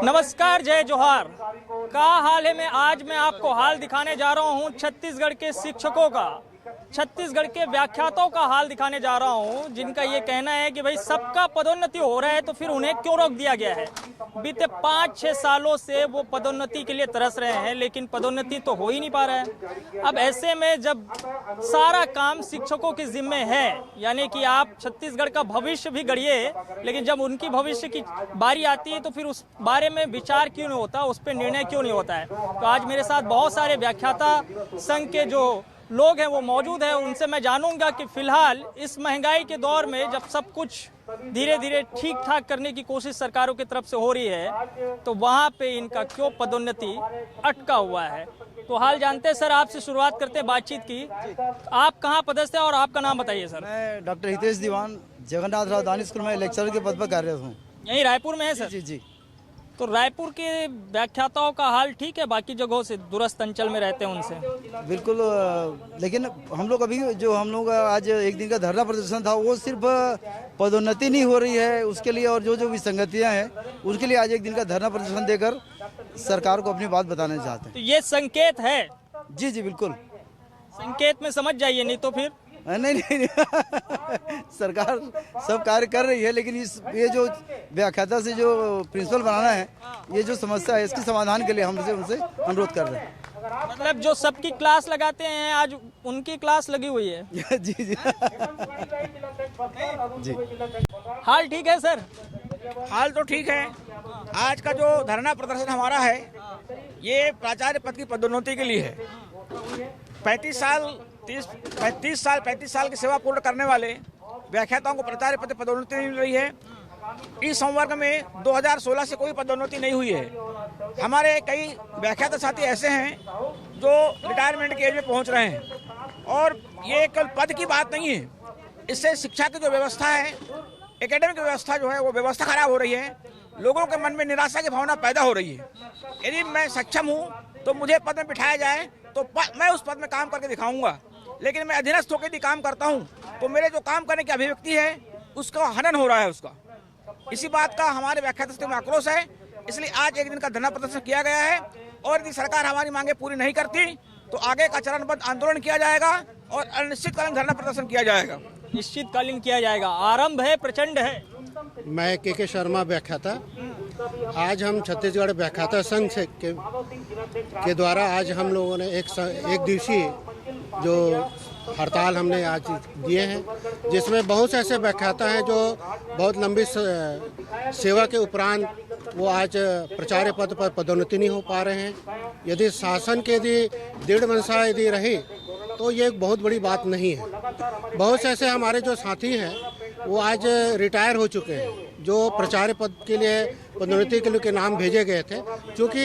नमस्कार, जय जोहार। का हाल है। आज मैं आपको हाल दिखाने जा रहा हूं छत्तीसगढ़ के शिक्षकों का, छत्तीसगढ़ के व्याख्याताओं का हाल दिखाने जा रहा हूं, जिनका ये कहना है कि भाई सबका पदोन्नति हो रहा है तो फिर उन्हें क्यों रोक दिया गया है। बीते 5-6 सालों से वो पदोन्नति के लिए तरस रहे हैं, लेकिन पदोन्नति तो हो ही नहीं पा रहा है। अब ऐसे में जब सारा काम शिक्षकों के जिम्मे है, यानी कि आप छत्तीसगढ़ का भविष्य भी गढ़िए, लेकिन जब उनकी भविष्य की बारी आती है तो फिर उस बारे में विचार क्यों नहीं होता, उस पर निर्णय क्यों नहीं होता है। तो आज मेरे साथ बहुत सारे व्याख्याता संघ के जो लोग हैं वो मौजूद हैं, उनसे मैं जानूंगा कि फिलहाल इस महंगाई के दौर में जब सब कुछ धीरे धीरे ठीक ठाक करने की कोशिश सरकारों की तरफ से हो रही है तो वहाँ पे इनका क्यों पदोन्नति अटका हुआ है। तो हाल जानते हैं सर, आपसे शुरुआत करते हैं बातचीत की। आप कहाँ पदस्थ हैं और आपका नाम बताइए सर। मैं डॉक्टर हितेश दीवान जगन्नाथ राव दानी स्कूल में लेक्चरर के पद पर कार्यरत हूँ। यहीं रायपुर में है सर? जी जी। तो रायपुर के व्याख्याताओं का हाल ठीक है, बाकी जगहों से दूरस्थ अंचल में रहते हैं उनसे? बिल्कुल, लेकिन हम लोग अभी जो हम लोग आज एक दिन का धरना प्रदर्शन था वो सिर्फ पदोन्नति नहीं हो रही है उसके लिए, और जो जो विसंगतियाँ हैं उनके लिए आज एक दिन का धरना प्रदर्शन देकर सरकार को अपनी बात बताना चाहते हैं। तो ये संकेत है? जी जी बिल्कुल, संकेत में समझ जाइए, नहीं तो फिर नहीं सरकार सब कार्य कर रही है, लेकिन ये जो व्याख्याता से जो प्रिंसिपल बनाना है, ये जो समस्या है इसके समाधान के लिए हमसे उनसे अनुरोध कर रहे हैं। मतलब जो सबकी क्लास लगाते हैं आज उनकी क्लास लगी हुई है। जी जी जी। हाल ठीक है सर? हाल तो ठीक है। आज का जो धरना प्रदर्शन हमारा है ये प्राचार्य पद की पदोन्नति के लिए है। 35 साल की सेवा पूर्ण करने वाले व्याख्याताओं को प्राचार्य पद की पदोन्नति नहीं मिल रही है। इस संवर्ग में 2016 से कोई पदोन्नति नहीं हुई है। हमारे कई व्याख्याता साथी ऐसे हैं जो रिटायरमेंट के एज में पहुंच रहे हैं, और ये केवल पद की बात नहीं है, इससे शिक्षा की जो व्यवस्था है, एकेडमिक व्यवस्था जो है वो व्यवस्था खराब हो रही है। लोगों के मन में निराशा की भावना पैदा हो रही है। यदि मैं सक्षम हूँ तो मुझे पद में बिठाया जाए तो मैं उस पद में काम करके दिखाऊंगा, लेकिन मैं अधीनस्थ होकर यदि काम करता हूँ तो मेरे जो काम करने की अभिव्यक्ति है उसका हनन हो रहा है उसका। इसी बात का हमारे व्याख्याता में आक्रोश है, इसलिए आज एक दिन का धरना प्रदर्शन किया गया है। और यदि सरकार हमारी मांगे पूरी नहीं करती तो आगे का चरणबद्ध आंदोलन किया जाएगा और अनिश्चितकालीन धरना प्रदर्शन किया जाएगा। निश्चितकालीन किया जाएगा। आरंभ है, प्रचंड है। मैं के शर्मा व्याख्याता। आज हम छत्तीसगढ़ व्याख्याता संघ से के द्वारा आज हम लोगों ने एक दिवसीय जो हड़ताल हमने आज दिए हैं, जिसमें बहुत से ऐसे व्याख्याता हैं जो बहुत लंबी सेवा के उपरांत वो आज प्राचार्य पद पर पदोन्नति नहीं हो पा रहे हैं। यदि शासन के यदि दृढ़ मंशा यदि रही तो ये एक बहुत बड़ी बात नहीं है। बहुत से ऐसे हमारे जो साथी हैं वो आज रिटायर हो चुके हैं, जो प्राचार्य पद के लिए पदोन्नति के लिए नाम भेजे गए थे। क्योंकि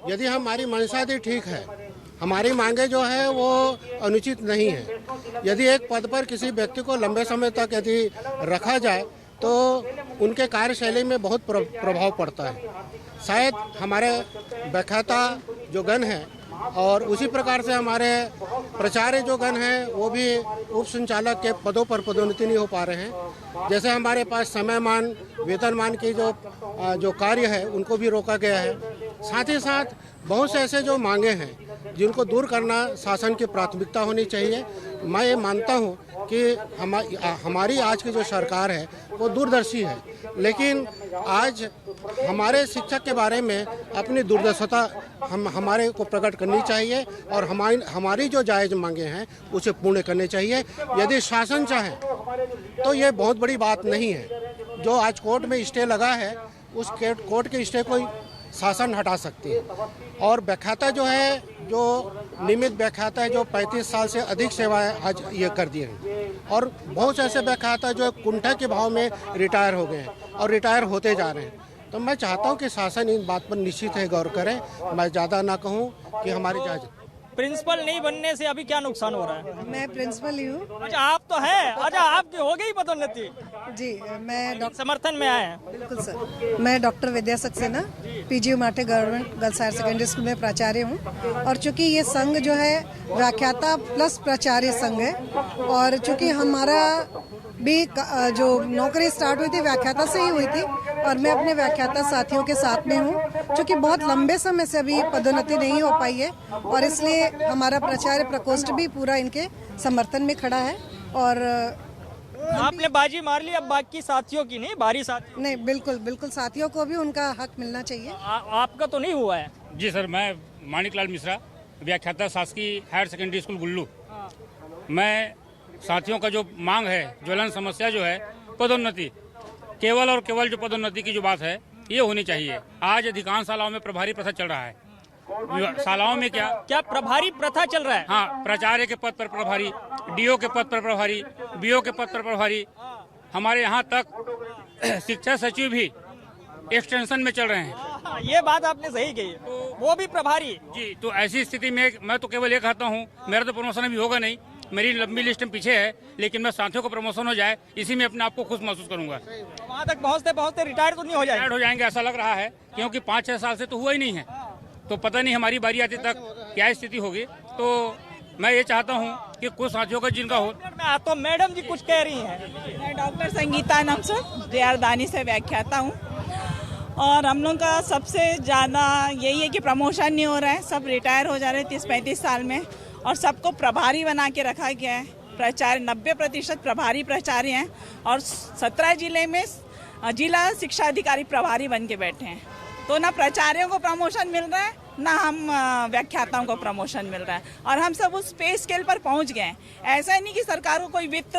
यदि हमारी मंशा यदि ठीक है, हमारी मांगे जो है वो अनुचित नहीं है, यदि एक पद पर किसी व्यक्ति को लंबे समय तक यदि रखा जाए तो उनके कार्यशैली में बहुत प्रभाव पड़ता है। शायद हमारे व्याख्याता जो गण हैं और उसी प्रकार से हमारे प्राचार्य जो गण हैं वो भी उप संचालक के पदों पर पदोन्नति नहीं हो पा रहे हैं। जैसे हमारे पास समयमान, वेतनमान की जो कार्य है उनको भी रोका गया है। साथ ही साथ बहुत से ऐसे जो मांगे हैं जिनको दूर करना शासन की प्राथमिकता होनी चाहिए। मैं ये मानता हूँ कि हमारी आज की जो सरकार है वो दूरदर्शी है, लेकिन आज हमारे शिक्षक के बारे में अपनी दूरदर्शिता हमारे को प्रकट करनी चाहिए और हमारी जो जायज़ मांगे हैं उसे पूर्ण करने चाहिए। यदि शासन चाहे तो ये बहुत बड़ी बात नहीं है। जो आज कोर्ट में स्टे लगा है उस कोर्ट के स्टे को शासन हटा सकती है। और व्याख्याता जो है, जो नियमित व्याख्याता है, जो 35 साल से अधिक सेवाएं आज ये कर दिए हैं, और बहुत से ऐसे व्याख्याता जो कुंठा के भाव में रिटायर हो गए हैं और रिटायर होते जा रहे हैं। तो मैं चाहता हूं कि शासन इन बात पर निश्चित है गौर करे। मैं ज़्यादा ना कहूं कि हमारी जायज़। प्रिंसिपल नहीं बनने से अभी क्या नुकसान हो रहा है? मैं प्रिंसिपल ही हूँ। अच्छा, आप तो है। अच्छा, आपकी हो गई पदोन्नति? जी, मैं डॉक्टर समर्थन में आए हैं। बिल्कुल सर। मैं डॉक्टर विद्या सक्सेना पीजी माटे government girls higher secondary school में प्राचार्य हूँ। और चूंकि ये संघ जो है व्याख्याता प्लस प्राचार्य संघ है, और चूंकि हमारा भी जो नौकरी स्टार्ट हुई थी व्याख्याता से ही हुई थी, और मैं अपने व्याख्याता साथियों के साथ में हूँ, क्योंकि बहुत लंबे समय से अभी पदोन्नति नहीं हो पाई है और इसलिए हमारा प्राचार्य प्रकोष्ठ भी पूरा इनके समर्थन में खड़ा है। और आपने बाजी मार ली, अब बाकी साथियों की नहीं बारी साथी। नहीं, बिल्कुल बिल्कुल साथियों को भी उनका हक मिलना चाहिए। आपका तो नहीं हुआ है? जी सर, मैं माणिकलाल मिश्रा, व्याख्याता शासकीय हायर सेकेंडरी स्कूल गुल्लू। मैं साथियों का जो मांग है, ज्वलन समस्या जो है पदोन्नति, केवल और केवल जो पदोन्नति की जो बात है ये होनी चाहिए। आज अधिकांश शालाओं में प्रभारी प्रथा चल रहा है। शालाओं में क्या प्रभारी प्रथा चल रहा है? हाँ, प्राचार्य के पद पर प्रभारी, डीओ के पद पर प्रभारी, बीओ के पद पर प्रभारी, हमारे यहाँ तक शिक्षा सचिव भी एक्सटेंशन में चल रहे हैं। ये बात आपने सही कही है, वो भी प्रभारी जी। तो ऐसी स्थिति में मैं तो केवल ये कहता हूँ, मेरा तो प्रमोशन अभी होगा नहीं, मेरी लंबी लिस्ट में पीछे है, लेकिन मैं साथियों को प्रमोशन हो जाए इसी में अपने आप को खुश महसूस करूंगा। वहाँ तक पहुँचते पहुँचते रिटायर तो नहीं हो जाएंगे? रिटायर्ड हो जाएंगे ऐसा लग रहा है, क्योंकि 5-6 साल से तो हुआ ही नहीं है, तो पता नहीं हमारी बारी आती तक क्या स्थिति होगी। तो मैं ये चाहता हूँ कि कुछ साथियों का जिनका हो। तो मैडम जी कुछ कह रही हैं। मैं डॉक्टर संगीता नाम से JR दानी से व्याख्याता हूँ, और हम लोग का सबसे ज़्यादा यही है कि प्रमोशन नहीं हो रहा है, सब रिटायर हो जा रहे हैं 30-35 साल में, और सबको प्रभारी बना के रखा गया है। प्राचार्य 90% प्रभारी प्राचार्य हैं और 17 जिले में जिला शिक्षा अधिकारी प्रभारी बन के बैठे हैं। तो ना प्राचार्यों को प्रमोशन मिल रहा है, ना हम व्याख्याताओं को प्रमोशन मिल रहा है, और हम सब उस पे स्केल पर पहुंच गए हैं। ऐसा नहीं कि सरकार को कोई वित्त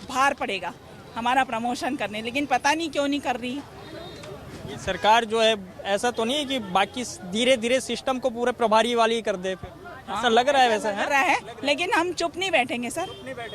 भार पड़ेगा हमारा प्रमोशन करने, लेकिन पता नहीं क्यों नहीं कर रही। ये सरकार जो है ऐसा तो नहीं है कि बाकी धीरे धीरे सिस्टम को पूरे प्रभारी वाली ही कर दे, फिर ऐसा लग रहा है वैसा लग रहा है, लेकिन हम चुप नहीं बैठेंगे सर,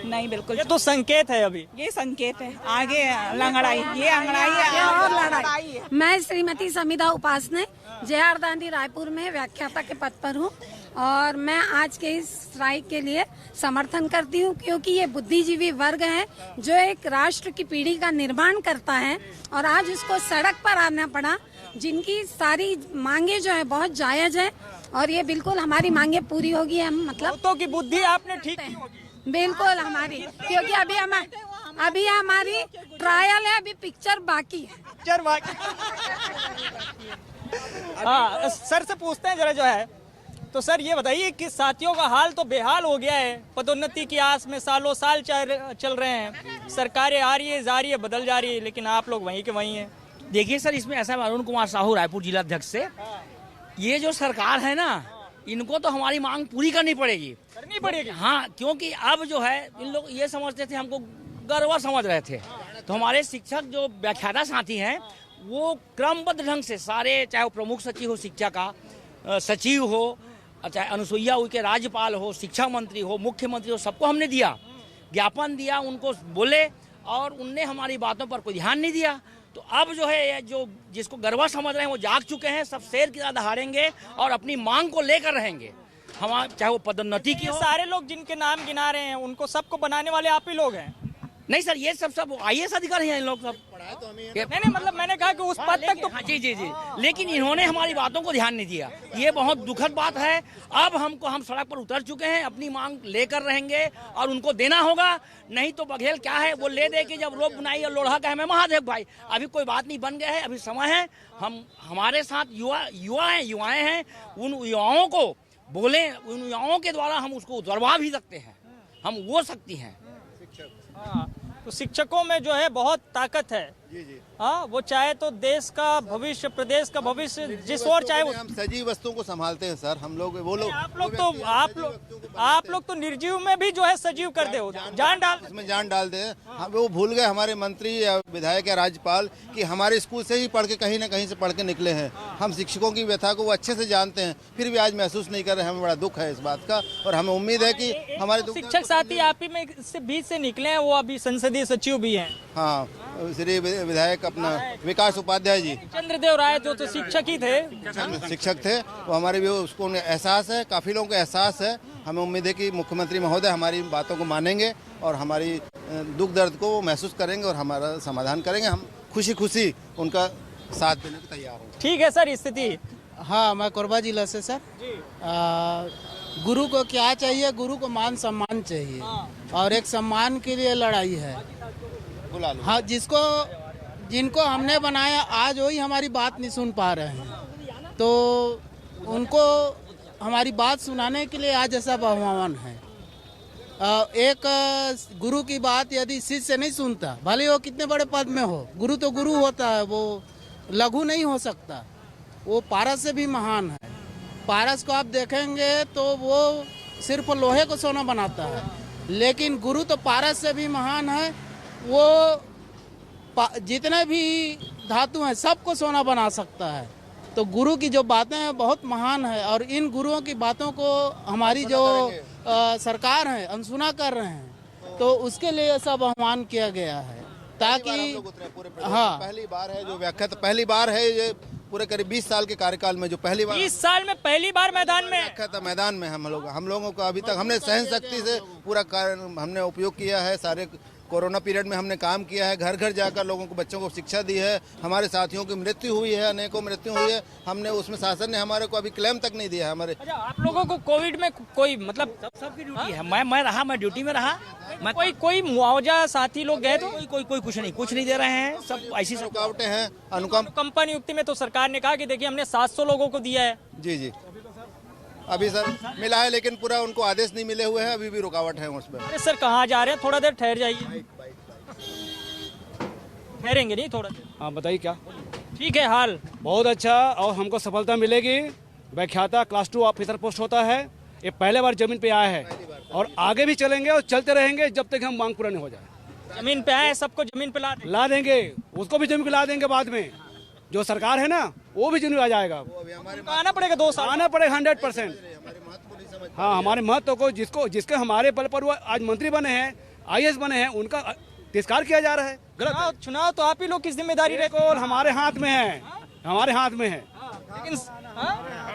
नहीं बिल्कुल। ये तो संकेत है, अभी ये संकेत है, आगे लंगड़ाई, ये अंगड़ाई है और लड़ाई है। मैं श्रीमती समिधा उपासने JR दानी रायपुर में व्याख्याता के पद पर हूँ, और मैं आज के इस स्ट्राइक के लिए समर्थन करती हूँ, क्योंकि ये बुद्धिजीवी वर्ग है जो एक राष्ट्र की पीढ़ी का निर्माण करता है, और आज उसको सड़क पर आना पड़ा, जिनकी सारी मांगे जो है बहुत जायज है, और ये बिल्कुल हमारी मांगे पूरी होगी। हम मतलब तो की बुद्धि आपने ठीक की होगी। बिल्कुल हमारी, क्योंकि अभी हमारी ट्रायल है, अभी पिक्चर बाकी है। हाँ, सर से पूछते हैं जरा जो है। तो सर ये बताइए कि साथियों का हाल तो बेहाल हो गया है, पदोन्नति की आस में सालों साल चल रहे हैं, सरकारें आ रही है जा रही है बदल जा रही है, लेकिन आप लोग वहीं के वहीं हैं। देखिए सर, इसमें ऐसा है, अरुण कुमार साहू रायपुर जिला अध्यक्ष से, ये जो सरकार है ना, इनको तो हमारी मांग पूरी करनी पड़ेगी। हाँ, क्योंकि अब जो है इन लोग ये समझते थे, हमको गरबा समझ रहे थे, तो हमारे शिक्षक जो व्याख्याता साथी हैं वो क्रमबद्ध ढंग से सारे, चाहे वो प्रमुख सचिव हो शिक्षा का, सचिव हो, चाहे अनुसुईया के राज्यपाल हो, शिक्षा मंत्री हो, मुख्यमंत्री हो, सबको हमने दिया, ज्ञापन दिया, उनको बोले, और उनने हमारी बातों पर कोई ध्यान नहीं दिया। तो अब जो है, जो जिसको गरबा समझ रहे हैं वो जाग चुके हैं, सब शेर की तरह दहाड़ेंगे और अपनी मांग को लेकर रहेंगे। हम चाहे वो पदोन्नति की हो। सारे लोग जिनके नाम गिना रहे हैं उनको सबको बनाने वाले आप ही लोग हैं? नहीं सर, ये सब IAS अधिकारी हैं इन लोग सब। नहीं, मतलब मैंने कहा कि उस पद तक तो हाँ, जी, लेकिन इन्होंने हमारी बातों को ध्यान नहीं दिया, ये बहुत दुखद बात है। अब हम सड़क पर उतर चुके हैं, अपनी मांग लेकर रहेंगे और उनको देना होगा, नहीं तो बघेल क्या है वो ले दे के जब रोप बुनाई और लोढ़ा कहे मैं महादेव भाई, अभी कोई बात नहीं, बन गया है, अभी समय है। हमारे साथ युवाएं हैं, उन युवाओं को बोले, उन युवाओं के द्वारा हम उसको उतरवा भी सकते हैं, हम वो शक्ति हैं। हाँ, तो शिक्षकों में जो है बहुत ताकत है। हाँ, वो चाहे तो देश का भविष्य, प्रदेश का भविष्य, जिस और चाहे वो। हम सजीव वस्तुओं को संभालते हैं सर, हम लोग, वो लोग, आप लोग तो निर्जीव में भी जो है सजीव कर दे, जान डाल दे। हम वो भूल गए, हमारे मंत्री या विधायक या राज्यपाल, कि हमारे स्कूल से ही पढ़ के कहीं ना कहीं से पढ़ के निकले हैं। हम शिक्षकों की व्यथा को वो अच्छे से जानते हैं, फिर भी आज महसूस नहीं कर रहे। हमें बड़ा दुख है इस बात का, और हमें उम्मीद है कि हमारे शिक्षक साथी आप ही में इससे बीच से निकले हैं, वो अभी संसदीय सचिव भी हैं। हाँ, श्री विधायक अपना विकास उपाध्याय जी, चंद्रदेव राय जो तो शिक्षक ही थे, शिक्षक थे, वो हमारे भी उसको एहसास है, काफी लोगों को एहसास है। हमें उम्मीद है कि मुख्यमंत्री महोदय हमारी बातों को मानेंगे और हमारी दुख दर्द को वो महसूस करेंगे और हमारा समाधान करेंगे। हम खुशी खुशी उनका साथ देने को तैयार हैं। ठीक है सर, स्थिति। हाँ, मैं कोरबा जिला से सर। गुरु को क्या चाहिए? गुरु को मान सम्मान चाहिए, और एक सम्मान के लिए लड़ाई है। हाँ, जिसको जिनको हमने बनाया आज वही हमारी बात नहीं सुन पा रहे हैं, तो उनको हमारी बात सुनाने के लिए आज ऐसा आह्वान है। एक गुरु की बात यदि शिष्य नहीं सुनता, भले वो कितने बड़े पद में हो, गुरु तो गुरु होता है, वो लघु नहीं हो सकता, वो पारस से भी महान है। पारस को आप देखेंगे तो वो सिर्फ लोहे को सोना बनाता है, लेकिन गुरु तो पारस से भी महान है। वो जितने भी धातु हैं सबको सोना बना सकता है। तो गुरु की जो बातें हैं बहुत महान है, और इन गुरुओं की बातों को हमारी जो सरकार है अनसुना कर रहे हैं, तो उसके लिए सब आह्वान किया गया है ताकि हाँ पहली बार है जो व्याख्या, पहली बार है ये पूरे करीब 20 साल के कार्यकाल में जो पहली बार 20 साल में पहली बार मैदान में व्याख्या था। मैदान में हम लोगों को अभी तक हमने सहन शक्ति से पूरा हमने उपयोग किया है। सारे कोरोना पीरियड में हमने काम किया है, घर घर जाकर लोगों को, बच्चों को शिक्षा दी है। हमारे साथियों की मृत्यु हुई है, अनेकों मृत्यु हुई है, हमने उसमें शासन ने हमारे को अभी क्लेम तक नहीं दिया है हमारे। अच्छा, आप लोगों को कोविड में कोई मतलब सबकी ड्यूटी है। मैं ड्यूटी में रहा। मैं कोई मुआवजा साथी लोग गए तो कोई कुछ नहीं दे रहे हैं। सब ऐसी रुकावटें हैं। अनुकंपा नियुक्ति में तो सरकार ने कहा कि देखिए हमने 700 लोगों को दिया है। जी अभी सर मिला है, लेकिन पूरा उनको आदेश नहीं मिले हुए हैं, अभी भी रुकावट है उसमें। अरे सर कहाँ जा रहे हैं, थोड़ा देर ठहर जाइए। ठहरेंगे नहीं थोड़ा देर? हाँ बताइए क्या ठीक है हाल? बहुत अच्छा, और हमको सफलता मिलेगी। व्याख्याता क्लास 2 ऑफिसर पोस्ट होता है, ये पहले बार जमीन पे आया है, और आगे भी चलेंगे और चलते रहेंगे जब तक हम मांग पूरा नहीं हो जाए। जमीन पे आए, सबको जमीन पे ला देंगे, उसको भी जमीन पे ला देंगे। बाद में जो सरकार है ना वो भी जमीन आ जाएगा। आना पड़ेगा 2 साल, आना पड़ेगा 100%। हाँ, हमारे महत्व को जिसके हमारे बल पर वो आज मंत्री बने हैं, IAS बने हैं, उनका तिरस्कार किया जा रहा है। गलत चुनाव तो आप ही लोग की जिम्मेदारी को हमारे हाथ में है, हमारे हाथ में है, लेकिन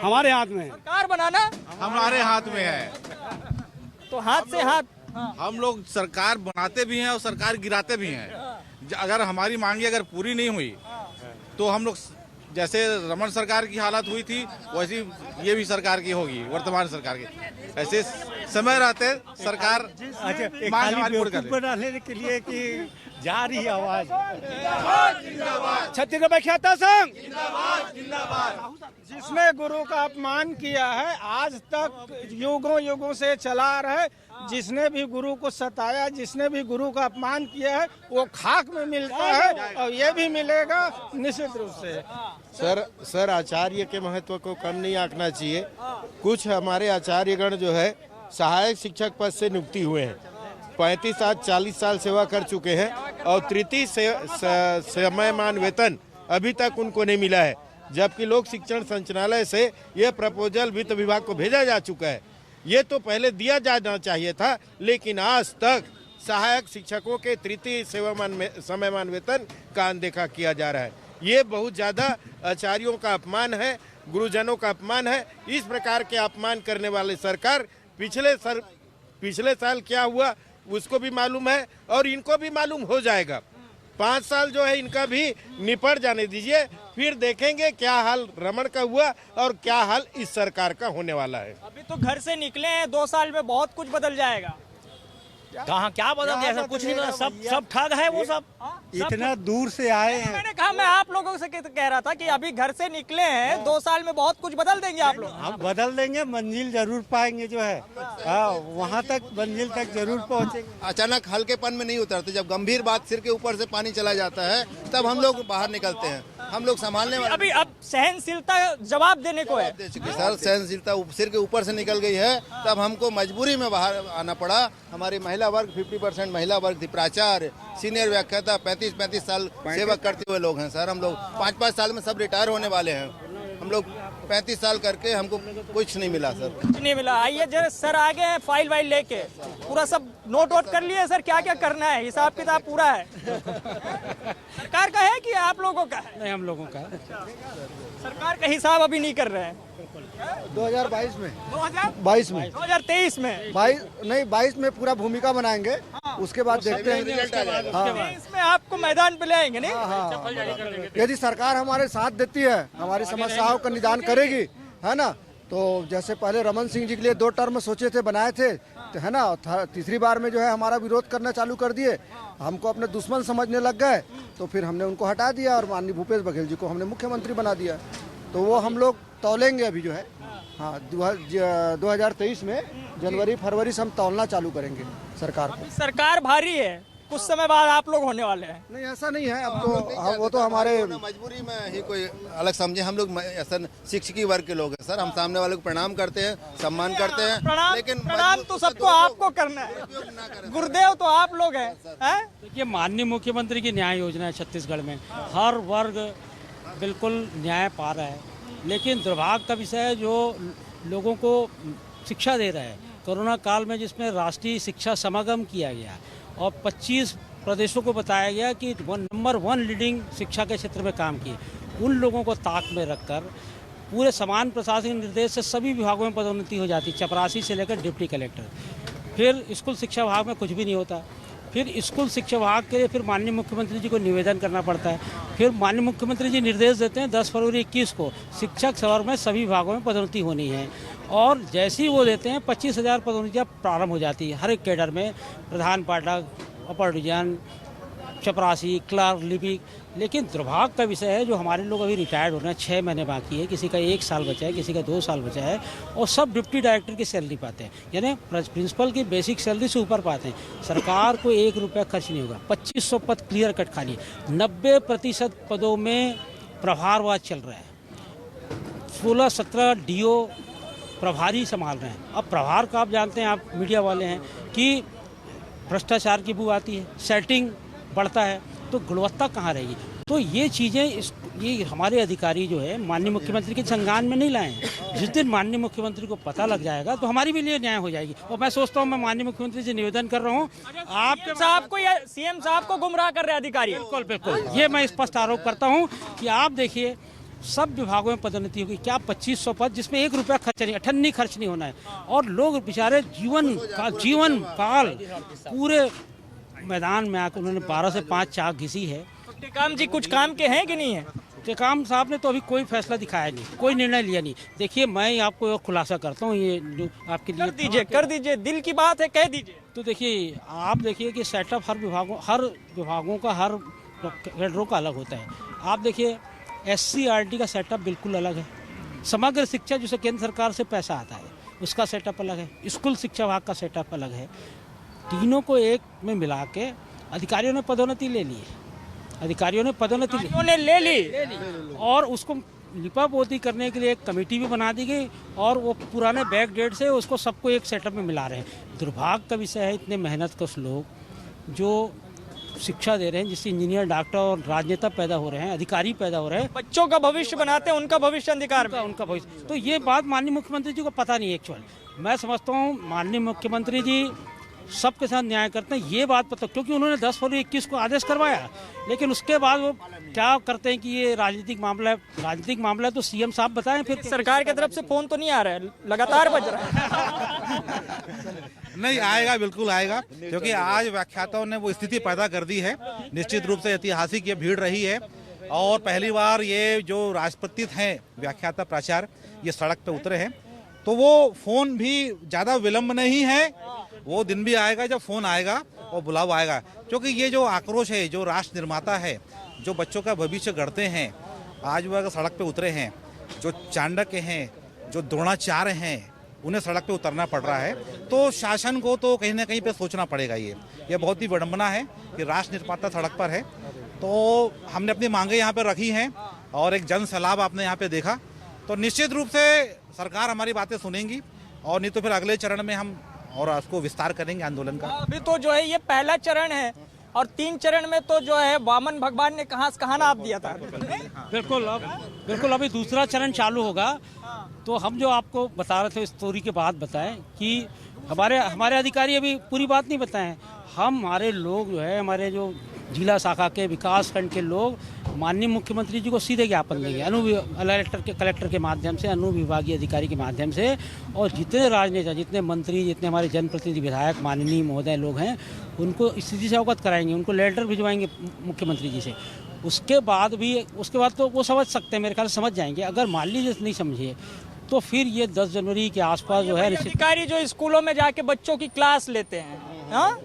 हमारे हाथ में है। सरकार बनाना हमारे हाथ में है, तो हाथ से हाथ हम लोग सरकार बनाते भी हैं और सरकार गिराते भी हैं। अगर हमारी मांगे अगर पूरी नहीं हुई तो हम लोग, जैसे रमन सरकार की हालत हुई थी वैसी ये भी सरकार की होगी, वर्तमान सरकार की। ऐसे समय रहते सरकार बनाने के लिए कि जा रही आवाज। छत्तीसगढ़ व्याख्याता संघ जिसने गुरु का अपमान किया है, आज तक युगों से चला आ रहा है। जिसने भी गुरु को सताया, जिसने भी गुरु का अपमान किया है, वो खाक में मिलता है, और ये भी मिलेगा निश्चित रूप से। सर आचार्य के महत्व को कम नहीं आंकना चाहिए। कुछ हमारे आचार्यगण जो है सहायक शिक्षक पद से नियुक्ति हुए हैं, 35-40 साल सेवा कर चुके हैं, और तृतीय समयमान वेतन अभी तक उनको नहीं मिला है, जबकि लोक शिक्षण संचालनालय से यह प्रपोजल वित्त विभाग को भेजा जा चुका है। ये तो पहले दिया जाना चाहिए था, लेकिन आज तक सहायक शिक्षकों के तृतीय समयमान वेतन का अनदेखा किया जा रहा है। ये बहुत ज्यादा आचार्यों का अपमान है, गुरुजनों का अपमान है। इस प्रकार के अपमान करने वाले सरकार पिछले साल क्या हुआ उसको भी मालूम है, और इनको भी मालूम हो जाएगा। 5 साल जो है इनका भी निपट जाने दीजिए, फिर देखेंगे क्या हाल रमन का हुआ और क्या हाल इस सरकार का होने वाला है। अभी तो घर से निकले हैं, 2 साल में बहुत कुछ बदल जाएगा। कहाँ क्या बदल गया? कुछ नहीं बदला, सब ठग है वो सब। इतना दूर से आए हैं। मैंने कहा, मैं आप लोगों से कह रहा था कि अभी घर से निकले हैं, 2 साल में बहुत कुछ बदल देंगे आप लोग। हम बदल देंगे, मंजिल जरूर पाएंगे जो है। वहाँ तक मंजिल तक जरूर पहुँचेंगे। अचानक हल्केपन में नहीं उतरते, जब गंभीर बात सिर के ऊपर से पानी चला जाता है तब हम लोग बाहर निकलते हैं। हम लोग संभालने वाले। अभी अब सहनशीलता जवाब देने को है सर, सहनशीलता सिर के ऊपर से निकल गई है, तब हमको मजबूरी में बाहर आना पड़ा। हमारी महिला वर्ग 50% महिला वर्ग थी, प्राचार्य, सीनियर व्याख्याता 35-35 साल सेवा करते हुए लोग हैं सर। हम लोग 5-5 साल में सब रिटायर होने वाले हैं। हम लोग 35 साल करके हमको कुछ नहीं मिला सर, कुछ नहीं मिला। आइए जरा सर आगे हैं, फाइल वाइल लेके पूरा सब नोट वोट कर लिए सर, क्या क्या करना है, हिसाब किताब पूरा है। सरकार का है कि आप लोगों का है? नहीं, हम लोगों का। सरकार का हिसाब अभी नहीं कर रहे हैं। 2022 में 2023 में 22 में पूरा भूमिका बनाएंगे। उसके बाद देखते हैं। हाँ। इसमें आपको मैदान पे ले आएंगे नहीं? हाँ। यदि सरकार हमारे साथ देती है, हमारी समस्याओं का निदान करेगी, है ना, तो जैसे पहले रमन सिंह जी के लिए 2 टर्म सोचे थे, बनाए थे, है ना, तीसरी बार में जो है हमारा विरोध करना चालू कर दिए, हमको अपने दुश्मन समझने लग गए, तो फिर हमने उनको हटा दिया और माननीय भूपेश बघेल जी को हमने मुख्यमंत्री बना दिया। तो वो हम लोग तौलेंगे अभी जो है, हाँ 2023 में जनवरी फरवरी से हम तौलना चालू करेंगे सरकार को। सरकार भारी है, कुछ समय बाद आप लोग होने वाले हैं। नहीं ऐसा नहीं है, अब तो वो तो हमारे मजबूरी में ही कोई अलग समझे, हम लोग ऐसा शिक्षकी वर्ग के लोग हैं सर, हम सामने वाले को प्रणाम करते हैं, सम्मान करते हैं, लेकिन प्रणाम तो सबको आपको करना है, गुरुदेव तो आप लोग हैं। देखिए माननीय मुख्यमंत्री की न्याय योजना है छत्तीसगढ़ में, हर वर्ग बिल्कुल न्याय पा रहा है, लेकिन दुर्भाग्य का विषय है जो लोगों को शिक्षा दे रहा है कोरोना काल में, जिसमें राष्ट्रीय शिक्षा समागम किया गया और 25 प्रदेशों को बताया गया कि नंबर 1 लीडिंग शिक्षा के क्षेत्र में काम किए, उन लोगों को ताक में रखकर पूरे समान प्रशासनिक निर्देश से सभी विभागों में पदोन्नति हो जाती, चपरासी से लेकर डिप्टी कलेक्टर। फिर स्कूल शिक्षा विभाग में कुछ भी नहीं होता, फिर स्कूल शिक्षा विभाग के लिए फिर माननीय मुख्यमंत्री जी को निवेदन करना पड़ता है, फिर माननीय मुख्यमंत्री जी निर्देश देते हैं 10 फरवरी 21 को शिक्षक स्तर में सभी विभागों में पदोन्नति होनी है, और जैसे ही वो देते हैं 25,000 पदोन्नतियाँ प्रारंभ हो जाती है हर एक कैडर में, प्रधान पाठक, अपर डिवीजन, चपरासी, क्लर्क, लिपिक। लेकिन दुर्भाग्य का विषय है जो हमारे लोग अभी रिटायर्ड हो रहे हैं, 6 महीने बाकी है, किसी का 1 साल बचा है, किसी का 2 साल बचा है, और सब डिप्टी डायरेक्टर की सैलरी पाते हैं, यानी प्रिंसिपल की बेसिक सैलरी से ऊपर पाते हैं। सरकार को 1 रुपया खर्च नहीं होगा, 2500 पद क्लियर कट खाली, 90% पदों में प्रभारवाद चल रहा है, 16-17 DO प्रभारी संभाल रहे हैं। अब प्रभार का आप जानते हैं, आप मीडिया वाले हैं, कि भ्रष्टाचार की बू आती है, सेटिंग बढ़ता है, तो गुणवत्ता कहाँ रहेगी। तो ये चीज़ें ये हमारे अधिकारी जो है माननीय मुख्यमंत्री के संज्ञान में नहीं लाए हैं। जिस दिन माननीय मुख्यमंत्री को पता लग जाएगा तो हमारी भी लिए न्याय हो जाएगी। और मैं सोचता हूँ, मैं माननीय मुख्यमंत्री से निवेदन कर रहा हूँ, आप साहब को या CM साहब को गुमराह कर रहे अधिकारी। बिल्कुल बिल्कुल, ये मैं स्पष्ट आरोप करता हूँ कि आप देखिए सब विभागों में पदोन्नति होगी, क्या 2500 पद जिसमें 1 रुपया खर्च नहीं, अठन्नी खर्च नहीं होना है, और लोग बेचारे जीवन काल पूरे मैदान में आकर उन्होंने 12 से 5 चाक घिसी है। टेकाम जी कुछ काम के हैं कि नहीं है? टेकाम साहब ने तो अभी कोई फैसला दिखाया नहीं, कोई निर्णय लिया नहीं। देखिए मैं आपको एक खुलासा करता हूँ, ये जो आपके लिए कर दीजिए, दिल की बात है, कह दीजिए। तो देखिए आप देखिए कि सेटअप हर विभागों का हर कैडरों का अलग होता है। आप देखिए SC/RT का सेटअप बिल्कुल अलग है, समग्र शिक्षा जिसे केंद्र सरकार से पैसा आता है उसका सेटअप अलग है, स्कूल शिक्षा विभाग का सेटअप अलग है। तीनों को एक में मिला के अधिकारियों ने पदोन्नति ले ली, ले ली और उसको लिपापोती करने के लिए एक कमेटी भी बना दी गई, और वो पुराने बैक डेट से उसको सबको एक सेटअप में मिला रहे हैं। दुर्भाग्य का विषय है, इतने मेहनत कश लोग जो शिक्षा दे रहे हैं, जिससे इंजीनियर, डॉक्टर और राजनेता पैदा हो रहे हैं, अधिकारी पैदा हो रहे हैं, बच्चों का भविष्य बनाते हैं, उनका भविष्य अंधकार में, उनका भविष्य। तो ये बात माननीय मुख्यमंत्री जी को पता नहीं है एक्चुअल। मैं समझता हूँ माननीय मुख्यमंत्री जी सबके साथ न्याय करते हैं, ये बात पता, क्योंकि उन्होंने 10 फरवरी 21 को आदेश करवाया, लेकिन उसके बाद वो क्या करते हैं कि ये राजनीतिक मामला है तो CM साहब बताएं। फिर सरकार की तरफ से फोन तो नहीं आ रहा है, लगातार बज रहा है। नहीं आएगा, बिल्कुल आएगा, क्योंकि आज व्याख्याताओं ने वो स्थिति पैदा कर दी है। निश्चित रूप से ऐतिहासिक ये भीड़ रही है, और पहली बार ये जो राजपत्रित हैं व्याख्याता प्राचार्य ये सड़क पे उतरे हैं, तो वो फोन भी ज़्यादा विलम्ब नहीं है, वो दिन भी आएगा जब फोन आएगा और बुलावा आएगा। क्योंकि ये जो आक्रोश है, जो राष्ट्र निर्माता है, जो बच्चों का भविष्य गढ़ते हैं, आज वो अगर सड़क पे उतरे हैं, जो चाणक्य हैं, जो द्रोणाचार्य हैं, उन्हें सड़क पे उतरना पड़ रहा है, तो शासन को तो कहीं ना कहीं पे सोचना पड़ेगा। ये बहुत ही विडंबना है कि राष्ट्र निर्माता सड़क पर है। तो हमने अपनी मांगें यहाँ पर रखी हैं, और एक जन सैलाब आपने यहाँ पे देखा, तो निश्चित रूप से सरकार हमारी बातें सुनेंगी, और नहीं तो फिर अगले चरण में हम और उसको विस्तार करेंगे आंदोलन का। अभी तो जो है ये पहला चरण है, और 3 चरण में तो जो है वामन भगवान ने कहाँ नाप दिया था। बिल्कुल अभी दूसरा चरण चालू होगा। तो हम जो आपको बता रहे थे स्टोरी के बाद बताएं कि हमारे अधिकारी अभी पूरी बात नहीं बताएं। हमारे लोग जो है, हमारे जो जिला शाखा के विकास खंड के लोग माननीय मुख्यमंत्री जी को सीधे ज्ञापन देंगे कलेक्टर के माध्यम से, अनुविभागीय अधिकारी के माध्यम से, और जितने राजनेता, जितने मंत्री, जितने हमारे जनप्रतिनिधि, विधायक, माननीय महोदय लोग हैं, उनको स्थिति से अवगत कराएंगे, उनको लेटर भिजवाएंगे मुख्यमंत्री जी से। उसके बाद तो वो समझ सकते हैं, मेरे ख्याल से समझ जाएंगे। अगर मान लीजिए नहीं समझे तो फिर ये 10 जनवरी के आसपास जो है अधिकारी जो स्कूलों में जाके बच्चों की क्लास लेते हैं, हाँ,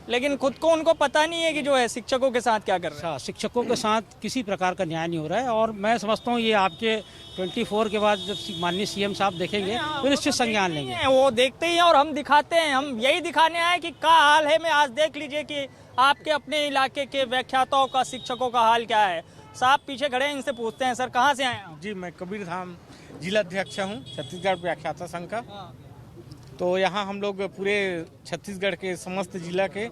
लेकिन खुद को उनको पता नहीं है कि जो है शिक्षकों के साथ क्या कर रहे हैं। शिक्षकों के साथ किसी प्रकार का न्याय नहीं हो रहा है, और मैं समझता हूँ ये आपके 24 के बाद जब माननीय सीएम साहब देखेंगे तो निश्चित संज्ञान लेंगे। वो देखते ही हैं और हम दिखाते हैं, हम यही दिखाने आए कि क्या हाल है। मैं आज देख लीजिए कि आपके अपने इलाके के व्याख्याताओं का, शिक्षकों का हाल क्या है। साहब पीछे खड़े हैं, इनसे पूछते हैं, सर कहाँ से आए हैं? जी, मैं कबीर धाम जिलाध्यक्ष हूँ छत्तीसगढ़ व्याख्याता संघ का। तो यहाँ हम लोग पूरे छत्तीसगढ़ के समस्त जिला के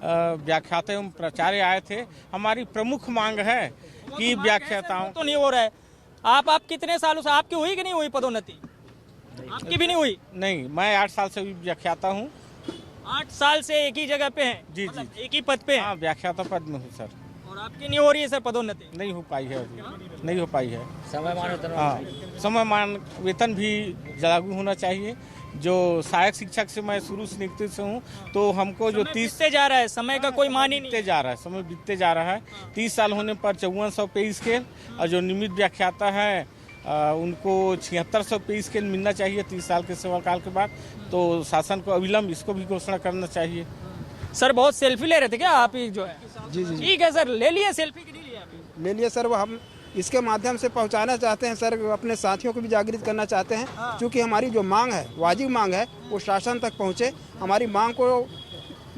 व्याख्याता एवं प्राचार्य आए थे। हमारी प्रमुख मांग है कि व्याख्याताओं तो नहीं हो रहा है। आप कितने सालों से, आपकी हुई कि नहीं हुई पदोन्नति? आपकी भी नहीं हुई? नहीं, मैं 8 साल से व्याख्याता हूँ। 8 साल से एक ही जगह पे हैं? जी जी, एक ही पद पे? हाँ, व्याख्याता पद में हूँ सर। और आपकी नहीं हो रही है सर पदोन्नति? नहीं हो पाई है अभी, नहीं हो पाई है। समयमान वेतन भी लागू होना चाहिए। जो सहायक शिक्षक से मैं शुरू से नियुक्ति से हूँ, तो हमको जो 30 से जा रहा है, समय का कोई मान ही नहीं जा रहा है, समय बीतते जा रहा है। 30 साल होने पर 5400 पे स्केल, और जो नियमित व्याख्याता है उनको 7600 पे स्केल मिलना चाहिए 30 साल के सेवा काल के बाद। तो शासन को अविलंब इसको भी घोषणा करना चाहिए। सर बहुत सेल्फी ले रहे थे क्या आप ही जो है? जी जी, ठीक है सर, ले लिए सेल्फी कि नहीं लिया? ले लिए सर। वो हम इसके माध्यम से पहुंचाना चाहते हैं सर, अपने साथियों को भी जागृत करना चाहते हैं, क्योंकि हमारी जो मांग है, वाजिब मांग है, वो शासन तक पहुंचे। हमारी मांग को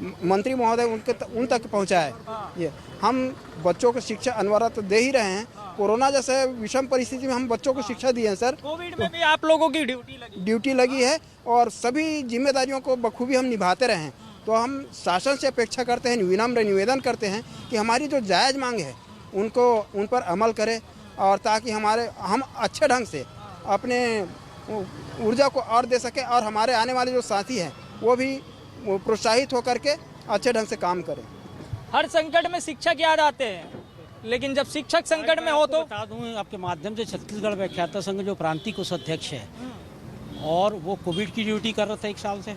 मंत्री महोदय उन तक पहुंचाए। ये हम बच्चों को शिक्षा अनवरत दे ही रहे हैं। कोरोना जैसे विषम परिस्थिति में हम बच्चों को शिक्षा दिए हैं सर। कोविड में भी आप लोगों की ड्यूटी लगी है, और सभी जिम्मेदारियों को बखूबी हम निभाते रहे हैं। तो हम शासन से अपेक्षा करते हैं, विनम्र निवेदन करते हैं कि हमारी जो जायज़ मांग है उन पर अमल करें, और ताकि हम अच्छे ढंग से अपने ऊर्जा को और दे सकें, और हमारे आने वाले जो साथी हैं वो भी प्रोत्साहित होकर के अच्छे ढंग से काम करें। हर संकट में शिक्षक याद आते हैं, लेकिन जब शिक्षक संकट में हो तो बता दूं आपके माध्यम से, छत्तीसगढ़ व्याख्याता संघ जो प्रांतीय कोषाध्यक्ष है, और वो कोविड की ड्यूटी कर रहा था 1 साल से,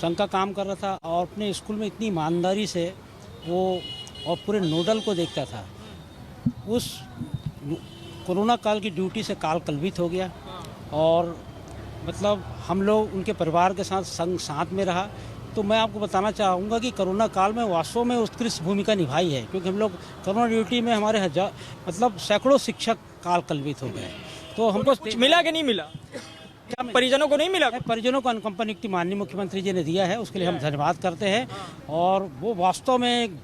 संघ का काम कर रहा था, और अपने स्कूल में इतनी ईमानदारी से वो और पूरे नोडल को देखता था। उस कोरोना काल की ड्यूटी से काल कल्पित हो गया, और मतलब हम लोग उनके परिवार के साथ संघ साथ में रहा। तो मैं आपको बताना चाहूँगा कि कोरोना काल में वास्तव में उत्कृष्ट भूमिका निभाई है, क्योंकि हम लोग कोरोना ड्यूटी में हमारे सैकड़ों शिक्षक काल कल्पित हो गए। तो हमको कुछ मिला कि नहीं मिला? क्या परिजनों को नहीं मिला? परिजनों को अनुकंपा नियुक्ति माननीय मुख्यमंत्री जी ने दिया है, उसके लिए हम धन्यवाद करते हैं। और वो वास्तव में एक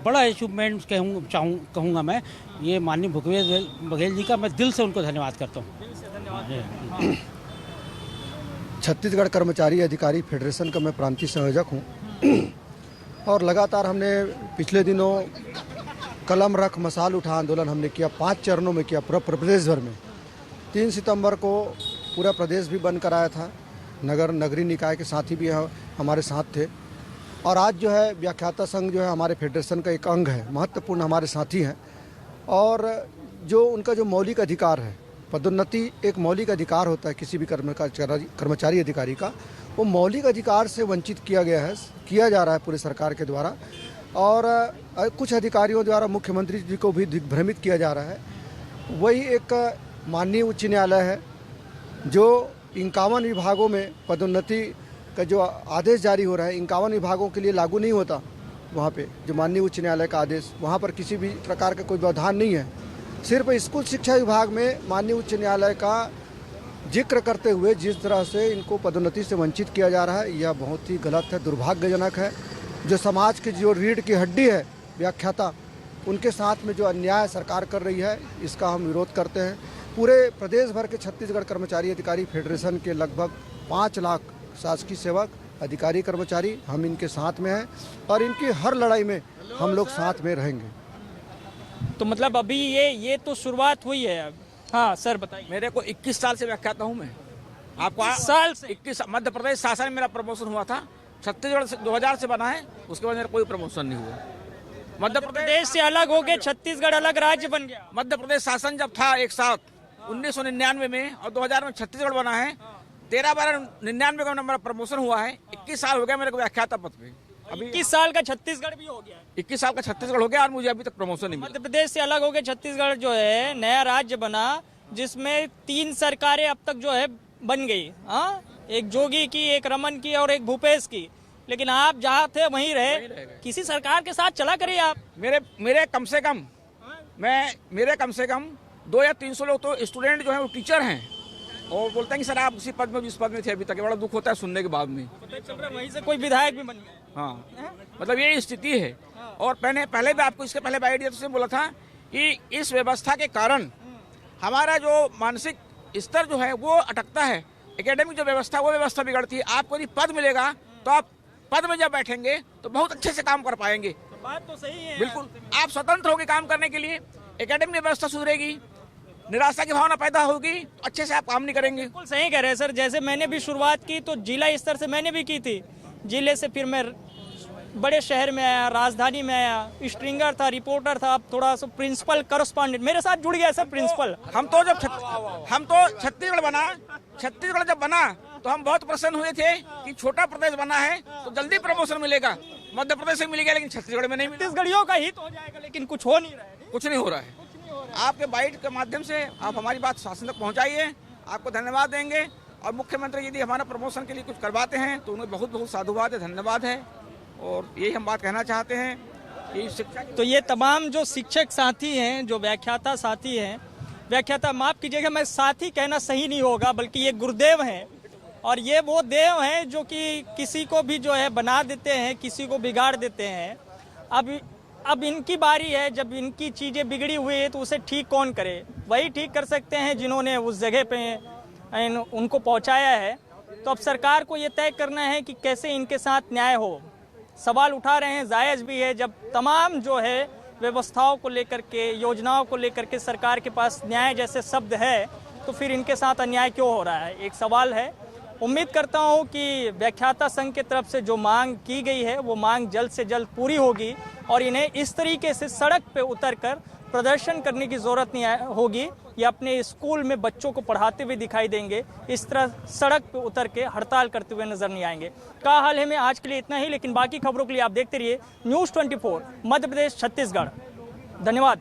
बड़ा अचीवमेंट कहूँगा मैं, ये माननीय भूपेश बघेल जी का मैं दिल से उनको धन्यवाद करता हूँ। छत्तीसगढ़ कर्मचारी अधिकारी फेडरेशन का मैं प्रांतीय संयोजक हूँ, और लगातार हमने पिछले दिनों कलम रख मसाल उठा आंदोलन हमने किया, 5 चरणों में किया पूरा प्रदेश भर में। 3 सितंबर को पूरा प्रदेश भी बंद कराया था, नगरीय निकाय के साथी भी हमारे साथ थे। और आज जो है व्याख्याता संघ जो है हमारे फेडरेशन का एक अंग है, महत्वपूर्ण हमारे साथी हैं। और जो उनका जो मौलिक अधिकार है, पदोन्नति एक मौलिक अधिकार होता है किसी भी कर्मचारी अधिकारी का, वो मौलिक अधिकार से वंचित किया जा रहा है पूरी सरकार के द्वारा। और कुछ अधिकारियों द्वारा मुख्यमंत्री जी को भी दिग्भ्रमित किया जा रहा है। वही एक माननीय उच्च न्यायालय है जो 51 विभागों में पदोन्नति का जो आदेश जारी हो रहा है, 51 विभागों के लिए लागू नहीं होता। वहाँ पे जो माननीय उच्च न्यायालय का आदेश, वहाँ पर किसी भी प्रकार का कोई व्यवधान नहीं है। सिर्फ स्कूल शिक्षा विभाग में माननीय उच्च न्यायालय का जिक्र करते हुए जिस तरह से इनको पदोन्नति से वंचित किया जा रहा है, यह बहुत ही गलत है, दुर्भाग्यजनक है। जो समाज की जो रीढ़ की हड्डी है व्याख्याता, उनके साथ में जो अन्याय सरकार कर रही है, इसका हम विरोध करते हैं। पूरे प्रदेश भर के छत्तीसगढ़ कर्मचारी अधिकारी फेडरेशन के लगभग 5 लाख शासकीय सेवक अधिकारी कर्मचारी हम इनके साथ में हैं, और इनकी हर लड़ाई में हम लोग साथ में रहेंगे। तो मतलब अभी ये तो शुरुआत हुई है अब। हाँ सर बताइए। मेरे को 21 साल से व्याख्याता हूँ मैं। आपको 21 साल से? 21 मध्य प्रदेश शासन में मेरा प्रमोशन हुआ था। छत्तीसगढ़ से 2000 से बना है, उसके बाद मेरा कोई प्रमोशन नहीं हुआ। मध्य प्रदेश से अलग हो गए, छत्तीसगढ़ अलग राज्य बन गया। मध्य प्रदेश शासन जब था एक साथ 1999 में, और 2000 में छत्तीसगढ़ बना है। 13/12/99 का मेरा प्रमोशन हुआ है। 21 साल हो गया मेरे को व्याख्याता पद पे। अभी 21 साल का छत्तीसगढ़ भी हो गया है। 21 साल का छत्तीसगढ़ हो गया, और मुझे अभी तक प्रमोशन नहीं मिला। मध्य प्रदेश से अलग हो गए, छत्तीसगढ़ जो है नया राज्य बना, जिसमें 3 सरकारें अब तक जो है बन गई। हाँ, एक जोगी की, एक रमन की और एक भूपेश की, लेकिन आप जहाँ थे वहीं रहे। किसी सरकार के साथ चला करिए आप। मेरे कम से कम 200 या 300 लोग तो स्टूडेंट जो है वो टीचर हैं और बोलते हैं कि सर आप उसी पद में जिस पद में थे अभी तक। बड़ा दुख होता है सुनने के बाद में। वहीं से कोई विधायक भी बन गया। हाँ, मतलब ये स्थिति है। और पहले भी आपको इसके पहले आइडिया तो बोला था कि इस व्यवस्था के कारण हमारा जो मानसिक स्तर जो है वो अटकता है। एकेडमिक जो व्यवस्था वो व्यवस्था बिगड़ती है। आपको यदि पद मिलेगा तो आप पद में जब बैठेंगे तो बहुत अच्छे से काम कर पाएंगे। बात तो सही है। बिल्कुल, आप स्वतंत्र होंगे काम करने के लिए। एकेडमिक व्यवस्था सुधरेगी, निराशा की भावना पैदा होगी, अच्छे से आप काम नहीं करेंगे। बिल्कुल सही कह रहे हैं सर। जैसे मैंने भी शुरुआत की तो जिला स्तर से मैंने भी की थी। जिले से फिर मैं बड़े शहर में आया, राजधानी में आया, स्ट्रिंगर था, रिपोर्टर था, अब थोड़ा सा प्रिंसिपल करस्पॉन्डेंट मेरे साथ जुड़ गया सर प्रिंसिपल। हम तो छत्तीसगढ़ जब बना तो हम बहुत प्रसन्न हुए थे कि छोटा प्रदेश बना है तो जल्दी प्रमोशन मिलेगा। मध्य प्रदेश से मिलेगा लेकिन छत्तीसगढ़ में नहीं मिला। छत्तीसगढ़ियों का हित हो जाएगा, लेकिन कुछ हो नहीं रहा है। कुछ नहीं हो रहा है। आपके बाइट के माध्यम से आप हमारी बात शासन तक पहुंचाइए। आपको धन्यवाद देंगे। और मुख्यमंत्री यदि हमारा प्रमोशन के लिए कुछ करवाते हैं तो उन्हें बहुत बहुत साधुवाद है, धन्यवाद है। और यही हम बात कहना चाहते हैं कि शिक्षा। तो ये तमाम जो शिक्षक साथी हैं, जो व्याख्याता साथी हैं, व्याख्याता माफ कीजिएगा, मैं साथी कहना सही नहीं होगा, बल्कि ये गुरुदेव हैं। और ये वो देव हैं जो कि किसी को भी जो है बना देते हैं, किसी को बिगाड़ देते हैं। अब इनकी बारी है। जब इनकी चीज़ें बिगड़ी हुई है तो उसे ठीक कौन करे? वही ठीक कर सकते हैं जिन्होंने उस जगह पे उनको पहुंचाया है। तो अब सरकार को ये तय करना है कि कैसे इनके साथ न्याय हो। सवाल उठा रहे हैं, जायज़ भी है। जब तमाम जो है व्यवस्थाओं को लेकर के, योजनाओं को लेकर के सरकार के पास न्याय जैसे शब्द है तो फिर इनके साथ अन्याय क्यों हो रहा है? एक सवाल है। उम्मीद करता हूं कि व्याख्याता संघ की तरफ से जो मांग की गई है वो मांग जल्द से जल्द पूरी होगी और इन्हें इस तरीके से सड़क पे उतरकर प्रदर्शन करने की ज़रूरत नहीं होगी। ये अपने स्कूल में बच्चों को पढ़ाते हुए दिखाई देंगे, इस तरह सड़क पे उतर के हड़ताल करते हुए नजर नहीं आएंगे। का हाल है में आज के लिए इतना ही, लेकिन बाकी खबरों के लिए आप देखते रहिए News 24 मध्य प्रदेश छत्तीसगढ़। धन्यवाद।